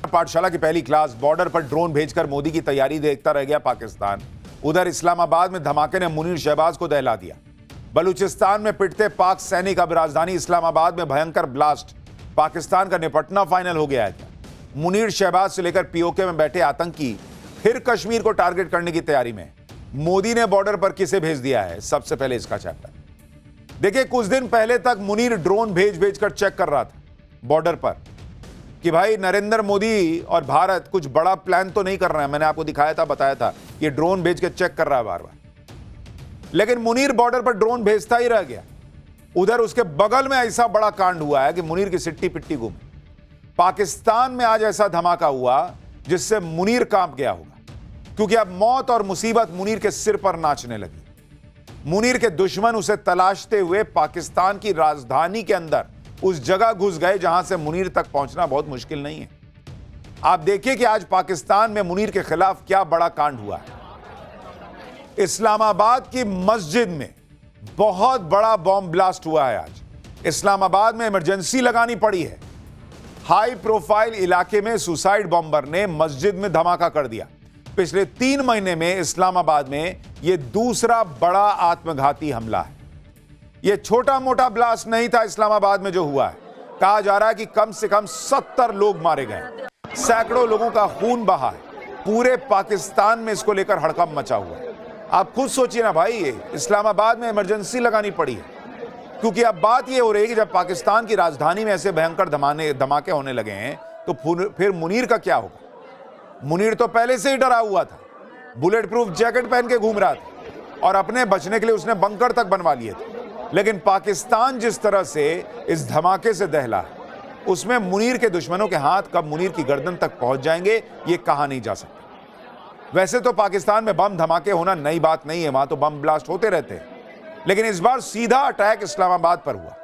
पाठशाला की पहली क्लास। बॉर्डर पर ड्रोन भेजकर मोदी की तैयारी देखता रह गया पाकिस्तान। उधर इस्लामाबाद में धमाके ने मुनीर शहबाज को दहला दिया। बलूचिस्तान में पिटते पाक सैनिक। अब राजधानी इस्लामाबाद में भयंकर ब्लास्ट। पाकिस्तान का निपटना फाइनल हो गया है। मुनीर शहबाज से लेकर पीओके में बैठे आतंकी फिर कश्मीर को टारगेट करने की तैयारी में। मोदी ने बॉर्डर पर किसे भेज दिया है, सबसे पहले इसका चैप्टर देखिए। कुछ दिन पहले तक मुनीर ड्रोन भेज कर चेक कर रहा था बॉर्डर पर कि भाई नरेंद्र मोदी और भारत कुछ बड़ा प्लान तो नहीं कर रहे हैं। मैंने आपको दिखाया था, बताया था, ये ड्रोन भेज के चेक कर रहा है बार बार। लेकिन मुनीर बॉर्डर पर ड्रोन भेजता ही रह गया। उधर उसके बगल में ऐसा बड़ा कांड हुआ है कि मुनीर की सिट्टी पिट्टी गुम। पाकिस्तान में आज ऐसा धमाका हुआ जिससे मुनीर कांप गया होगा, क्योंकि अब मौत और मुसीबत मुनीर के सिर पर नाचने लगी। मुनीर के दुश्मन उसे तलाशते हुए पाकिस्तान की राजधानी के अंदर उस जगह घुस गए जहां से मुनीर तक पहुंचना बहुत मुश्किल नहीं है। आप देखिए कि आज पाकिस्तान में मुनीर के खिलाफ क्या बड़ा कांड हुआ है। इस्लामाबाद की मस्जिद में बहुत बड़ा बॉम्ब ब्लास्ट हुआ है आज। इस्लामाबाद में इमरजेंसी लगानी पड़ी है। हाई प्रोफाइल इलाके में सुसाइड बॉम्बर ने मस्जिद में धमाका कर दिया। पिछले 3 महीने में इस्लामाबाद में यह दूसरा बड़ा आत्मघाती हमला है। यह छोटा मोटा ब्लास्ट नहीं था इस्लामाबाद में जो हुआ है। कहा जा रहा है कि कम से कम 70 लोग मारे गए, सैकड़ों लोगों का खून बहा है। पूरे पाकिस्तान में इसको लेकर हड़कंप मचा हुआ है। आप खुद सोचिए ना भाई, ये इस्लामाबाद में इमरजेंसी लगानी पड़ी है, क्योंकि अब बात यह हो रही है कि जब पाकिस्तान की राजधानी में ऐसे भयंकर धमाके होने लगे हैं तो फिर मुनीर का क्या होगा। मुनीर तो पहले से ही डरा हुआ था, बुलेट प्रूफ जैकेट पहन के घूम रहा था और अपने बचने के लिए उसने बंकर तक बनवा लिए थे। लेकिन पाकिस्तान जिस तरह से इस धमाके से दहला, उसमें मुनीर के दुश्मनों के हाथ कब मुनीर की गर्दन तक पहुंच जाएंगे ये कहा नहीं जा सकता। वैसे तो पाकिस्तान में बम धमाके होना नई बात नहीं है, वहां तो बम ब्लास्ट होते रहते हैं, लेकिन इस बार सीधा अटैक इस्लामाबाद पर हुआ।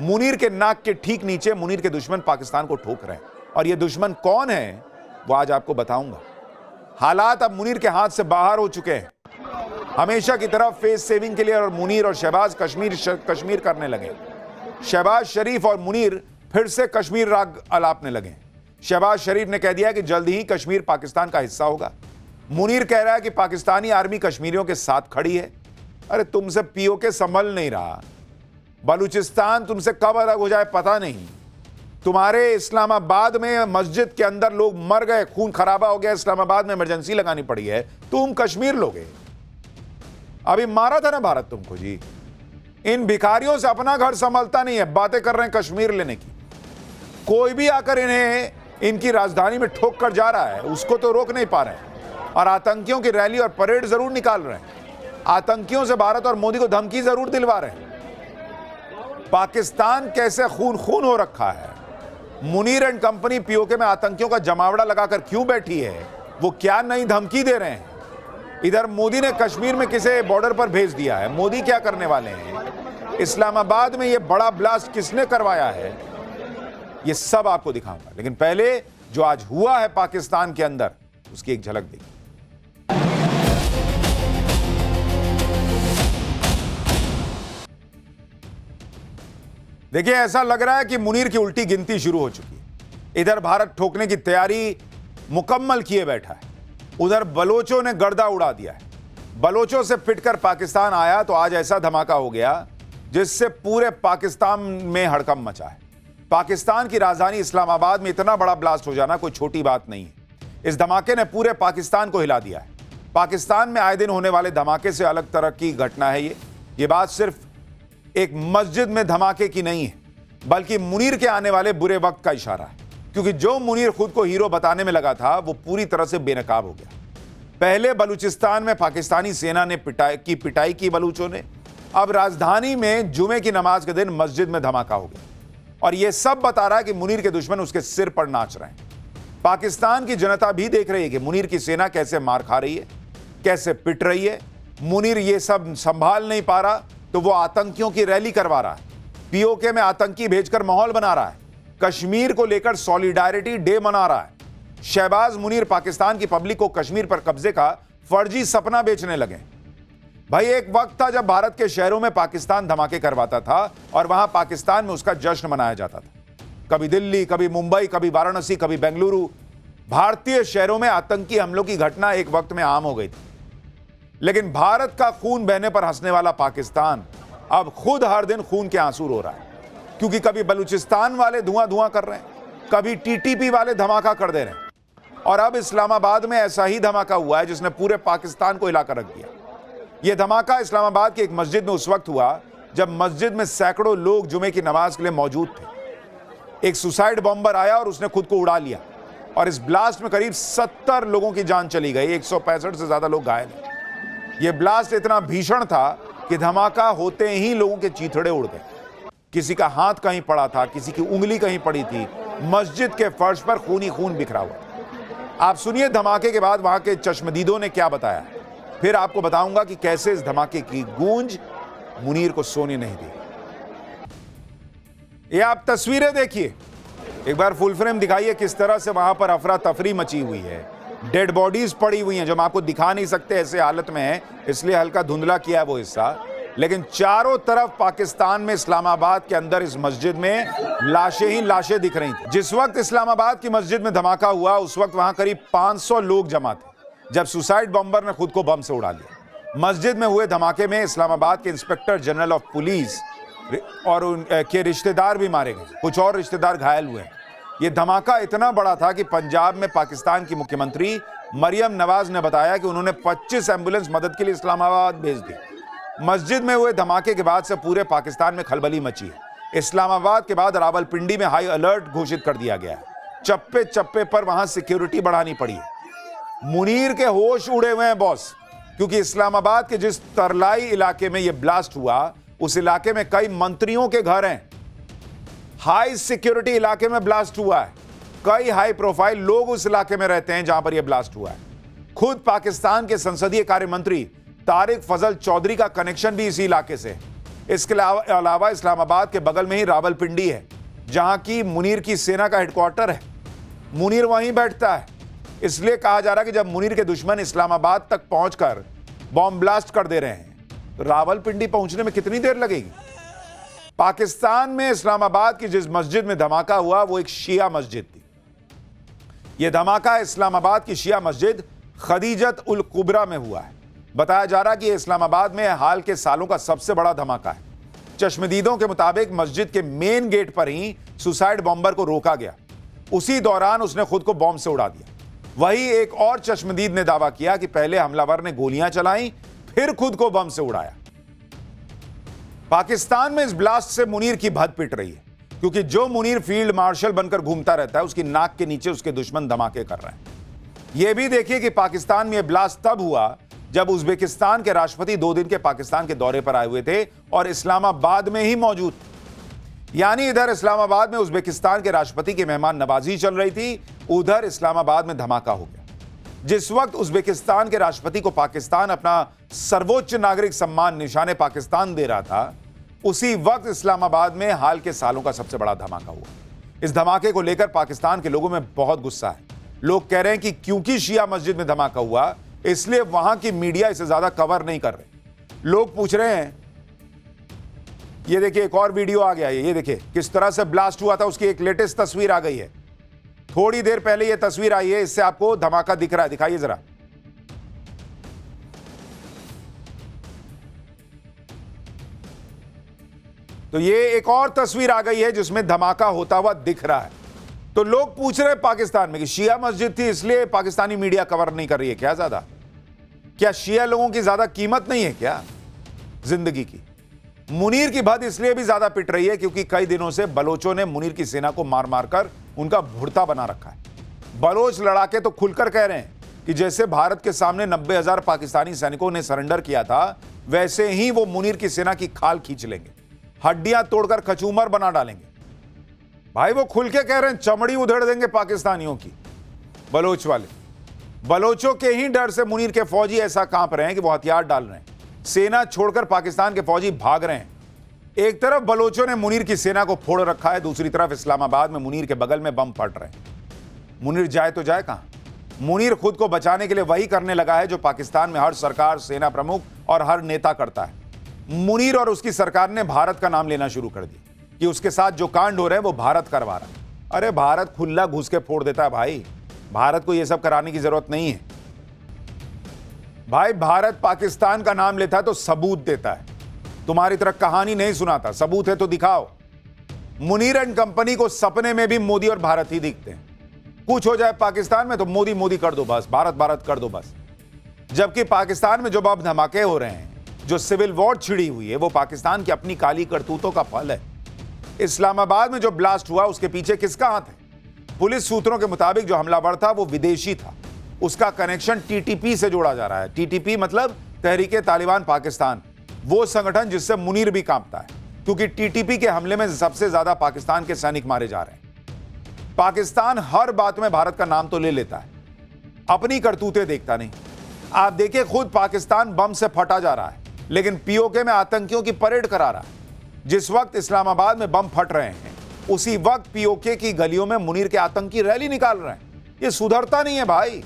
मुनीर के नाक के ठीक नीचे मुनीर के दुश्मन पाकिस्तान को ठोक रहे हैं, और ये दुश्मन कौन है वो आज आपको बताऊंगा। हालात अब मुनीर के हाथ से बाहर हो चुके हैं। हमेशा की तरह फेस सेविंग के लिए और मुनीर और शहबाज कश्मीर करने लगे। शहबाज शरीफ और मुनीर फिर से कश्मीर राग अलापने लगे। शहबाज शरीफ ने कह दिया कि जल्द ही कश्मीर पाकिस्तान का हिस्सा होगा। मुनीर कह रहा है कि पाकिस्तानी आर्मी कश्मीरियों के साथ खड़ी है। अरे तुमसे पीओके संभल नहीं रहा। बलूचिस्तान तुमसे कब अलग हो जाए पता नहीं। तुम्हारे इस्लामाबाद में मस्जिद के अंदर लोग मर गए, खून खराबा हो गया, इस्लामाबाद में इमरजेंसी लगानी पड़ी है, तुम कश्मीर लोगे। अभी मारा था ना भारत तुमको जी। इन भिखारियों से अपना घर संभलता नहीं है, बातें कर रहे हैं कश्मीर लेने की। कोई भी आकर इन्हें इनकी राजधानी में ठोक कर जा रहा है, उसको तो रोक नहीं पा रहे हैं। और आतंकियों की रैली और परेड जरूर निकाल रहे हैं। आतंकियों से भारत और मोदी को धमकी जरूर दिलवा रहे हैं। पाकिस्तान कैसे खून खून हो रखा है। मुनीर एंड कंपनी पीओके में आतंकियों का जमावड़ा लगाकर क्यों बैठी है, वो क्या नई धमकी दे रहे हैं। इधर मोदी ने कश्मीर में किसे बॉर्डर पर भेज दिया है, मोदी क्या करने वाले हैं। इस्लामाबाद में ये बड़ा ब्लास्ट किसने करवाया है, ये सब आपको दिखाऊंगा। लेकिन पहले जो आज हुआ है पाकिस्तान के अंदर, उसकी एक झलक देखिए। देखिए, ऐसा लग रहा है कि मुनीर की उल्टी गिनती शुरू हो चुकी है। इधर भारत ठोकने की तैयारी मुकम्मल किए बैठा है, उधर बलोचों ने गर्दा उड़ा दिया है। बलोचों से पिटकर पाकिस्तान आया तो आज ऐसा धमाका हो गया जिससे पूरे पाकिस्तान में हड़कंप मचा है। पाकिस्तान की राजधानी इस्लामाबाद में इतना बड़ा ब्लास्ट हो जाना कोई छोटी बात नहीं है। इस धमाके ने पूरे पाकिस्तान को हिला दिया है। पाकिस्तान में आए दिन होने वाले धमाके से अलग तरह की घटना है ये बात सिर्फ एक मस्जिद में धमाके की नहीं है, बल्कि मुनीर के आने वाले बुरे वक्त का इशारा है। क्योंकि जो मुनीर खुद को हीरो बताने में लगा था, वो पूरी तरह से बेनकाब हो गया। पहले बलूचिस्तान में पाकिस्तानी सेना ने पिटाई की बलूचों ने। अब राजधानी में जुमे की नमाज के दिन मस्जिद में धमाका हो गया। और यह सब बता रहा है कि मुनीर के दुश्मन उसके सिर पर नाच रहे हैं। पाकिस्तान की जनता भी देख रही है कि मुनीर की सेना कैसे मार खा रही है, कैसे पिट रही है। मुनीर ये सब संभाल नहीं पा रहा तो वो आतंकियों की रैली करवा रहा है, पीओके में आतंकी भेजकर माहौल बना रहा है, कश्मीर को लेकर सॉलिडारिटी डे मना रहा है। शहबाज मुनीर पाकिस्तान की पब्लिक को कश्मीर पर कब्जे का फर्जी सपना बेचने लगे। भाई, एक वक्त था जब भारत के शहरों में पाकिस्तान धमाके करवाता था और वहां पाकिस्तान में उसका जश्न मनाया जाता था। कभी दिल्ली, कभी मुंबई, कभी वाराणसी, कभी बेंगलुरु, भारतीय शहरों में आतंकी हमलों की घटना एक वक्त में आम हो गई थी, लेकिन भारत का खून बहने पर हंसने वाला पाकिस्तान अब खुद हर दिन खून के आंसू रो रहा है, क्योंकि कभी बलूचिस्तान वाले धुआं धुआं कर रहे हैं, कभी टीटीपी वाले धमाका कर दे रहे हैं, और अब इस्लामाबाद में ऐसा ही धमाका हुआ है जिसने पूरे पाकिस्तान को हिलाकर रख दिया। यह धमाका इस्लामाबाद की एक मस्जिद में उस वक्त हुआ जब मस्जिद में सैकड़ों लोग जुमे की नमाज के लिए मौजूद थे। एक सुसाइड बॉम्बर आया और उसने खुद को उड़ा लिया, और इस ब्लास्ट में करीब 70 लोगों की जान चली गई, 165 से ज्यादा लोग घायल हैं। यह ब्लास्ट इतना भीषण था कि धमाका होते ही लोगों के चीथड़े उड़ गए। किसी का हाथ कहीं पड़ा था, किसी की उंगली कहीं पड़ी थी, मस्जिद के फर्श पर खूनी खून बिखरा हुआ। आप सुनिए धमाके के बाद वहां के चश्मदीदों ने क्या बताया, फिर आपको बताऊंगा कि कैसे इस धमाके की गूंज मुनीर को सोने नहीं दी। ये आप तस्वीरें देखिए, एक बार फुल फ्रेम दिखाइए किस तरह से वहां पर अफरा तफरी मची हुई है। डेड बॉडीज पड़ी हुई हैं जो हम आपको दिखा नहीं सकते ऐसे हालत में है, इसलिए हल्का धुंधला किया है वो हिस्सा, लेकिन चारों तरफ पाकिस्तान में इस्लामाबाद के अंदर इस मस्जिद में लाशें ही लाशें दिख रही थी। जिस वक्त इस्लामाबाद की मस्जिद में धमाका हुआ उस वक्त वहां करीब 500 लोग जमा थे जब सुसाइड बॉम्बर ने खुद को बम से उड़ा लिया। मस्जिद में हुए धमाके में इस्लामाबाद के इंस्पेक्टर जनरल ऑफ पुलिस और उनके रिश्तेदार भी मारे गए, कुछ और रिश्तेदार घायल हुए हैं। यह धमाका इतना बड़ा था कि पंजाब में पाकिस्तान की मुख्यमंत्री मरियम नवाज ने बताया कि उन्होंने 25 एम्बुलेंस मदद के लिए इस्लामाबाद भेज दी। मस्जिद में हुए धमाके के बाद से पूरे पाकिस्तान में खलबली मची है। इस्लामाबाद के बाद रावलपिंडी में हाई अलर्ट घोषित कर दिया गया है। चप्पे चप्पे पर वहां सिक्योरिटी बढ़ानी पड़ी है। मुनीर के होश उड़े हुए हैं बॉस, क्योंकि इस्लामाबाद के जिस तरलाई इलाके में यह ब्लास्ट हुआ उस इलाके में कई मंत्रियों के घर हैं। हाई सिक्योरिटी इलाके में ब्लास्ट हुआ है, कई हाई प्रोफाइल लोग उस इलाके में रहते हैं जहां पर यह ब्लास्ट हुआ है। खुद पाकिस्तान के संसदीय कार्य मंत्री तारिक फजल चौधरी का कनेक्शन भी इसी इलाके से। इसके अलावा इस्लामाबाद के बगल में ही रावलपिंडी है जहां की मुनीर की सेना का हेडक्वार्टर है। मुनीर वहीं बैठता है, इसलिए कहा जा रहा है कि जब मुनीर के दुश्मन इस्लामाबाद तक पहुंचकर बॉम्ब ब्लास्ट कर दे रहे हैं तो रावलपिंडी पहुंचने में कितनी देर लगेगी। पाकिस्तान में इस्लामाबाद की जिस मस्जिद में धमाका हुआ वो एक शिया मस्जिद थी। यह धमाका इस्लामाबाद की शिया मस्जिद खदीजत उल कुबरा में हुआ है। बताया जा रहा है कि यह इस्लामाबाद में हाल के सालों का सबसे बड़ा धमाका है। चश्मदीदों के मुताबिक मस्जिद के मेन गेट पर ही सुसाइड बॉम्बर को रोका गया, उसी दौरान उसने खुद को बॉम्ब से उड़ा दिया। वहीं एक और चश्मदीद ने दावा किया कि पहले हमलावर ने गोलियां चलाई फिर खुद को बम से उड़ाया। पाकिस्तान में इस ब्लास्ट से मुनीर की भद पिट रही है, क्योंकि जो मुनीर फील्ड मार्शल बनकर घूमता रहता है उसकी नाक के नीचे उसके दुश्मन धमाके कर रहे हैं। यह भी देखिए कि पाकिस्तान में यह ब्लास्ट तब हुआ जब उज्बेकिस्तान के राष्ट्रपति 2 दिन के पाकिस्तान के दौरे पर आए हुए थे और इस्लामाबाद में ही मौजूद थे। यानी इधर इस्लामाबाद में उज्बेकिस्तान के राष्ट्रपति की मेहमान नवाजी चल रही थी, उधर इस्लामाबाद में धमाका हो गया। जिस वक्त उज्बेकिस्तान के राष्ट्रपति को पाकिस्तान अपना सर्वोच्च नागरिक सम्मान निशाने पाकिस्तान दे रहा था, उसी वक्त इस्लामाबाद में हाल के सालों का सबसे बड़ा धमाका हुआ। इस धमाके को लेकर पाकिस्तान के लोगों में बहुत गुस्सा है। लोग कह रहे हैं कि क्योंकि शिया मस्जिद में धमाका हुआ इसलिए वहां की मीडिया इसे ज्यादा कवर नहीं कर रहे। लोग पूछ रहे हैं, ये देखिए एक और वीडियो आ गया है, ये देखिए किस तरह से ब्लास्ट हुआ था, उसकी एक लेटेस्ट तस्वीर आ गई है। थोड़ी देर पहले ये तस्वीर आई है, इससे आपको धमाका दिख रहा है, दिखाइए जरा। तो ये एक और तस्वीर आ गई है जिसमें धमाका होता हुआ दिख रहा है। तो लोग पूछ रहे हैं पाकिस्तान में कि शिया मस्जिद थी इसलिए पाकिस्तानी मीडिया कवर नहीं कर रही है क्या ज्यादा? क्या शिया लोगों की ज्यादा कीमत नहीं है क्या जिंदगी की? मुनीर की भद इसलिए भी ज्यादा पिट रही है क्योंकि कई दिनों से बलोचों ने मुनीर की सेना को मार मार कर उनका भुड़ता बना रखा है। बलोच लड़ाके तो खुलकर कह रहे हैं कि जैसे भारत के सामने 90,000 पाकिस्तानी सैनिकों ने सरेंडर किया था, वैसे ही वो मुनीर की सेना की खाल खींच लेंगे, हड्डियां तोड़कर कचूमर बना डालेंगे। भाई वो खुल के कह रहे हैं, चमड़ी उधेड़ देंगे पाकिस्तानियों की। बलोच वाले, बलोचों के ही डर से मुनीर के फौजी ऐसा कांप रहे हैं कि वो हथियार डाल रहे हैं। सेना छोड़कर पाकिस्तान के फौजी भाग रहे हैं। एक तरफ बलोचों ने मुनीर की सेना को फोड़ रखा है, दूसरी तरफ इस्लामाबाद में मुनीर के बगल में बम फट रहे हैं। मुनीर जाए तो जाए कहां? मुनीर खुद को बचाने के लिए वही करने लगा है जो पाकिस्तान में हर सरकार, सेना प्रमुख और हर नेता करता है। मुनीर और उसकी सरकार ने भारत का नाम लेना शुरू कर दिया कि उसके साथ जो कांड हो रहे हैं वो भारत करवा रहा है। अरे भारत खुला घुस के फोड़ देता है भाई। भारत को यह सब कराने की जरूरत नहीं है भाई। भारत पाकिस्तान का नाम लेता है तो सबूत देता है, तुम्हारी तरह कहानी नहीं सुनाता। सबूत है तो दिखाओ। मुनीर एंड कंपनी को सपने में भी मोदी और भारत ही दिखते हैं। कुछ हो जाए पाकिस्तान में तो मोदी मोदी कर दो बस, भारत भारत कर दो बस। जबकि पाकिस्तान में जो बम धमाके हो रहे हैं, जो सिविल वॉर छिड़ी हुई है, वो पाकिस्तान की अपनी काली करतूतों का फल है। इस्लामाबाद में जो ब्लास्ट हुआ उसके पीछे किसका हाथ है? पुलिस सूत्रों के मुताबिक जो हमलावर था वो विदेशी था। उसका कनेक्शन टीटीपी से जोड़ा जा रहा है। टीटीपी मतलब तहरीके तालिबान पाकिस्तान, वो संगठन जिससे मुनीर भी कांपता है, क्योंकि टीटीपी के हमले में सबसे ज्यादा पाकिस्तान के सैनिक मारे जा रहे हैं। पाकिस्तान हर बात में भारत का नाम तो ले लेता है, अपनी करतूतें देखता नहीं। आप देखिए, खुद पाकिस्तान बम से फटा जा रहा है, लेकिन पीओके में आतंकियों की परेड करा रहा है। जिस वक्त इस्लामाबाद में बम फट रहे हैं, उसी वक्त पीओके की गलियों में मुनीर के आतंकी रैली निकाल रहे हैं। ये सुधरता नहीं है भाई।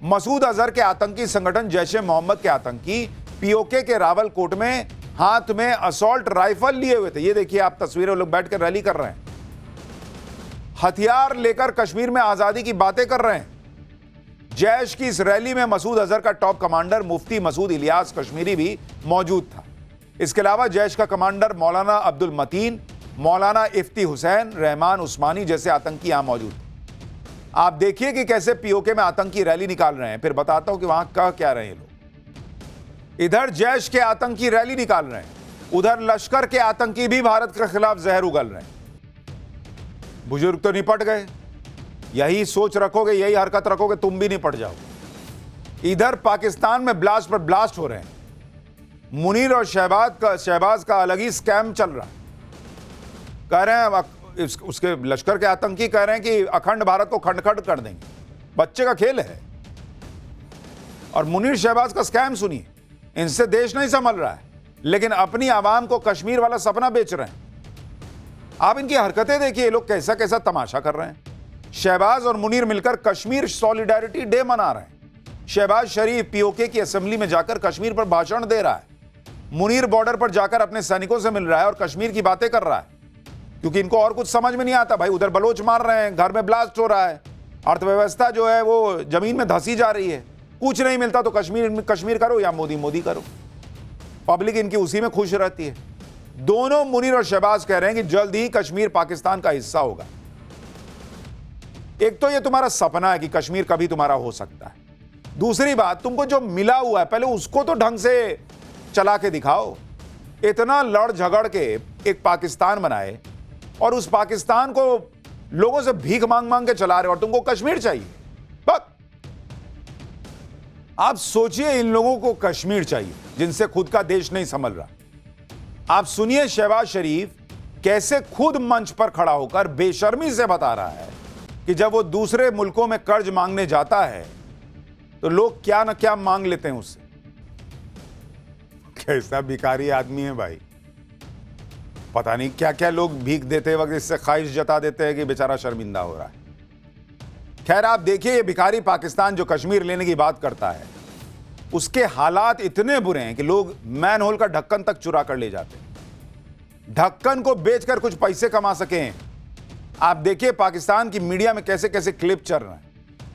मसूद अजहर के आतंकी संगठन जैश ए मोहम्मद के आतंकी पीओके के रावलकोट में हाथ में असॉल्ट राइफल लिए हुए थे। ये देखिए आप तस्वीरें, लोग बैठकर रैली कर रहे हैं, हथियार लेकर कश्मीर में आजादी की बातें कर रहे हैं। जैश की इस रैली में मसूद अजहर का टॉप कमांडर मुफ्ती मसूद इलियास कश्मीरी भी मौजूद था। इसके अलावा जैश का कमांडर मौलाना अब्दुल मतीन, मौलाना इफ्ती हुसैन, रहमान उस्मानी जैसे आतंकी यहां मौजूद थे। आप देखिए कि कैसे पीओके में आतंकी रैली निकाल रहे हैं, फिर बताता हूं कि वहां कह क्या रहे हैं लोग। इधर जैश के आतंकी रैली निकाल रहे हैं, उधर लश्कर के आतंकी भी भारत के खिलाफ जहर उगल रहे हैं। बुजुर्ग तो निपट गए, यही सोच रखोगे, यही हरकत रखोगे, तुम भी निपट जाओगे। इधर पाकिस्तान में ब्लास्ट पर ब्लास्ट हो रहे हैं। मुनीर और शहबाज का अलग ही स्कैम चल रहा है। कह रहे हैं उसके लश्कर के आतंकी कह रहे हैं कि अखंड भारत को खंड खंड कर देंगे। बच्चे का खेल है। और मुनीर शहबाज का स्कैम सुनिए, इनसे देश नहीं संभल रहा है, लेकिन अपनी आवाम को कश्मीर वाला सपना बेच रहे हैं। आप इनकी हरकतें देखिए, ये लोग कैसा कैसा तमाशा कर रहे हैं। शहबाज और मुनीर मिलकर कश्मीर सॉलिडारिटी डे मना रहे हैं। शहबाज शरीफ पीओके की असेंबली में जाकर कश्मीर पर भाषण दे रहा है। मुनीर बॉर्डर पर जाकर अपने सैनिकों से मिल रहा है और कश्मीर की बातें कर रहा है, क्योंकि इनको और कुछ समझ में नहीं आता भाई। उधर बलोच मार रहे हैं, घर में ब्लास्ट हो रहा है, अर्थव्यवस्था जो है वो जमीन में धंसी जा रही है। कुछ नहीं मिलता तो कश्मीर करो या मोदी मोदी करो। पब्लिक इनकी उसी में खुश रहती है। दोनों मुनीर और शहबाज कह रहे हैं कि जल्द ही कश्मीर पाकिस्तान का हिस्सा होगा। एक तो ये तुम्हारा सपना है कि कश्मीर कभी तुम्हारा हो सकता है। दूसरी बात, तुमको जो मिला हुआ है पहले उसको तो ढंग से चला के दिखाओ। इतना लड़ झगड़ के एक पाकिस्तान बनाए और उस पाकिस्तान को लोगों से भीख मांग मांग के चला रहे हो, और तुमको कश्मीर चाहिए। बस आप सोचिए, इन लोगों को कश्मीर चाहिए जिनसे खुद का देश नहीं संभल रहा। आप सुनिए शहबाज शरीफ कैसे खुद मंच पर खड़ा होकर बेशर्मी से बता रहा है कि जब वो दूसरे मुल्कों में कर्ज मांगने जाता है तो लोग क्या ना क्या मांग लेते हैं उससे। कैसा भिखारी आदमी है भाई। पता नहीं क्या क्या लोग भीख देते वक्त इससे ख्वाहिश जता देते हैं कि बेचारा शर्मिंदा हो रहा है। खैर आप देखिए, ये भिखारी पाकिस्तान जो कश्मीर लेने की बात करता है, उसके हालात इतने बुरे हैं कि लोग मैन होल का ढक्कन तक चुरा कर ले जाते हैं, ढक्कन को बेचकर कुछ पैसे कमा सकें। आप देखिए पाकिस्तान की मीडिया में कैसे कैसे क्लिप चल रहे हैं।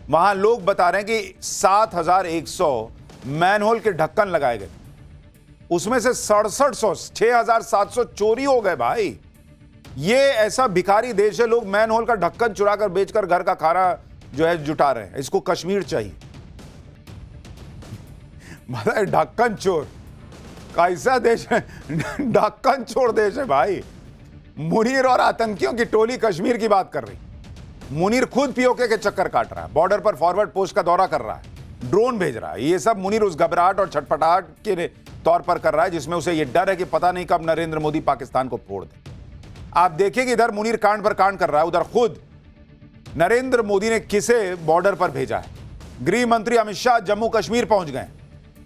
वहां लोग बता रहे हैं कि 7,100 मैन होल के ढक्कन लगाए गए, उसमें से 6700 6,700 चोरी हो गए भाई। ये ऐसा भिखारी देश है, लोग मैन होल का ढक्कन चुरा कर बेचकर घर का खाना जो है जुटा रहे हैं। इसको कश्मीर चाहिए। मतलब ढक्कन चोर कैसा देश है, ढक्कन चोर देश है भाई। मुनीर और आतंकियों की टोली कश्मीर की बात कर रही। मुनीर खुद पीओके के चक्कर काट रहा है, बॉर्डर पर फॉरवर्ड पोस्ट का दौरा कर रहा है, ड्रोन भेज रहा है। ये सब मुनीर उस घबराहट और छटपटाहट के तौर पर कर रहा है जिसमें उसे ये डर है कि पता नहीं कब नरेंद्र मोदी पाकिस्तान को फोड़ दे। आप देखिए कि इधर मुनीर कांड पर कांड कर रहा है, उधर खुद नरेंद्र मोदी ने किसे बॉर्डर पर भेजा है। गृह मंत्री अमित शाह जम्मू कश्मीर पहुंच गए।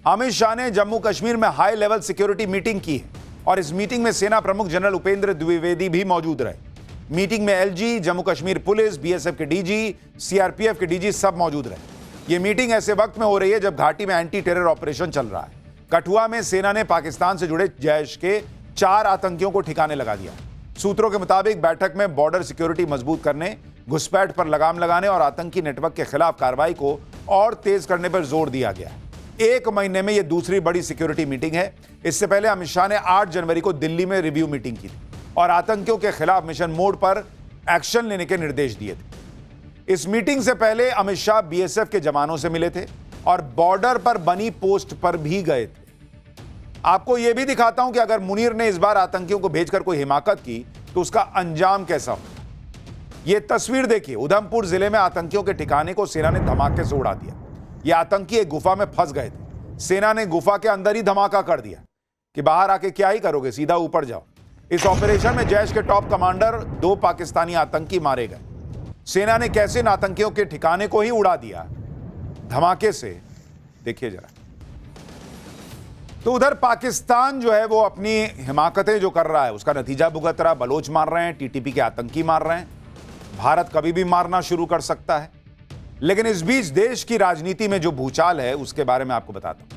अमित शाह ने जम्मू कश्मीर में हाई लेवल सिक्योरिटी मीटिंग की है और इस मीटिंग में सेना प्रमुख जनरल उपेंद्र द्विवेदी भी मौजूद रहे। मीटिंग में LG, Jammu Kashmir police, BSF के डीजी, सीआरपीएफ के डीजी सब मौजूद रहे। ये मीटिंग ऐसे वक्त में हो रही है जब घाटी में एंटी टेरर ऑपरेशन चल रहा है। कठुआ में सेना ने पाकिस्तान से जुड़े जैश के 4 आतंकियों को ठिकाने लगा दिया। सूत्रों के मुताबिक बैठक में बॉर्डर सिक्योरिटी मजबूत करने, घुसपैठ पर लगाम लगाने और आतंकी नेटवर्क के खिलाफ कार्रवाई को और तेज करने पर जोर दिया गया है। 1 महीने में यह दूसरी बड़ी सिक्योरिटी मीटिंग है। इससे पहले अमित शाह ने 8 जनवरी को दिल्ली में रिव्यू मीटिंग की थी और आतंकियों के खिलाफ मिशन मोड पर एक्शन लेने के निर्देश दिए थे। इस मीटिंग से पहले अमित शाह बीएसएफ के जवानों से मिले थे और बॉर्डर पर बनी पोस्ट पर भी गए थे। आपको यह भी दिखाता हूं कि अगर मुनीर ने इस बार आतंकियों को भेजकर कोई हिमाकत की तो उसका अंजाम कैसा हो। यह तस्वीर देखिए, उधमपुर जिले में आतंकियों के ठिकाने को सेना ने धमाके से उड़ा दिया। ये आतंकी एक गुफा में फंस गए थे। सेना ने गुफा के अंदर ही धमाका कर दिया कि बाहर आके क्या ही करोगे, सीधा ऊपर जाओ। इस ऑपरेशन में जैश के टॉप कमांडर 2 पाकिस्तानी आतंकी मारे गए। सेना ने कैसे इन आतंकियों के ठिकाने को ही उड़ा दिया धमाके से, देखिए जरा। तो उधर पाकिस्तान जो है वो अपनी हिमाकतें जो कर रहा है उसका नतीजा भुगत रहा। बलोच मार रहे हैं, टीटीपी के आतंकी मार रहे हैं। भारत कभी भी मारना शुरू कर सकता है। लेकिन इस बीच देश की राजनीति में जो भूचाल है उसके बारे में आपको बताता हूं।